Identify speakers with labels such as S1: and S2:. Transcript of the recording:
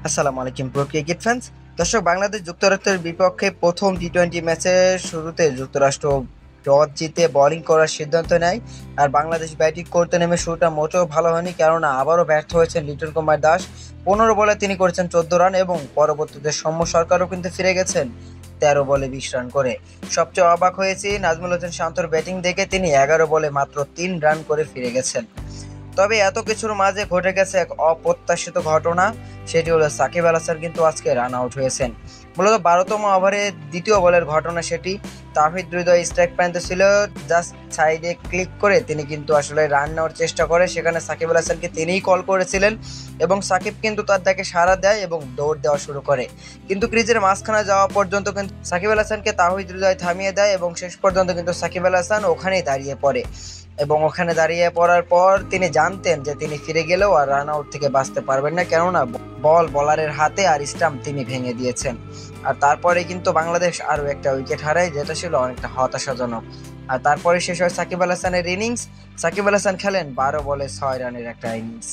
S1: আসসালামু আলাইকুম pro cricket fans. দর্শক, বাংলাদেশ যুক্তরাষ্ট্রের বিপক্ষে প্রথম টি-20 ম্যাচের শুরুতে যুক্তরাষ্ট্র টস জিতে বোলিং করার সিদ্ধান্ত নেয়। আর বাংলাদেশ ব্যাটিং করতে নেমে শুরুটা মোটেও ভালো হয়নি, কেননা আবারও ব্যর্থ হয়েছেন লিটন কুমার দাস। 15 বলে তিনি করেছেন 14 রান এবং পরবর্তীতে সৌম্য সরকারও কিন্তু ফিরে গেছেন 13 বলে 20 রান করে। সবচেয়ে অবাক হয়েছি নাজমুল হোসেন শান্তর ব্যাটিং দেখে, তিনি 11 বলে মাত্র 3 রান করে ফিরে গেছেন। তবে এত কিছুর মাঝে ঘটে গেছে এক অপ্রত্যাশিত ঘটনা, সেটি হলো সাকিব আল হাসান কিন্তু আজকে রান আউট হয়েছেন। মূলত 12তম ওভারে দ্বিতীয় বলের ঘটনা সেটি। তাহিদ হৃদয় স্ট্রাইক প্রান্তে ছিল, জাস্ট সাইডে ক্লিক করে তিনি কিন্তু আসলে রান নেওয়ার চেষ্টা করে, সেখানে সাকিব আল হাসানকে তিনিই কল করেছিলেন এবং সাকিব কিন্তু তার ডাকে সাড়া দেয় এবং দৌড় দেওয়া শুরু করে। কিন্তু ক্রিজের মাঝখানে যাওয়া পর্যন্ত কিন্তু সাকিব আল হাসানকে তাহিদ হৃদয় থামিয়ে দেয় এবং শেষ পর্যন্ত কিন্তু সাকিব আল হাসান ওখানেই দাঁড়িয়ে পড়ে। এবং ওখানে দাঁড়িয়ে পড়ার পর তিনি জানতেন যে তিনি ফিরে গেলেও আর রান আউট থেকে বাঁচতে পারবেন না, কেননা বলারের হাতে আর স্টাম্প তিনি ভেঙে দিয়েছেন। আর তারপরে কিন্তু বাংলাদেশ আরও একটা উইকেট হারায়, যেটা ছিল অনেকটা হতাশাজনক। আর তারপরে শেষ হয় সাকিব আল হাসানের ইনিংস। সাকিব আল হাসান খেলেন 12 বলে 6 রানের একটা ইনিংস।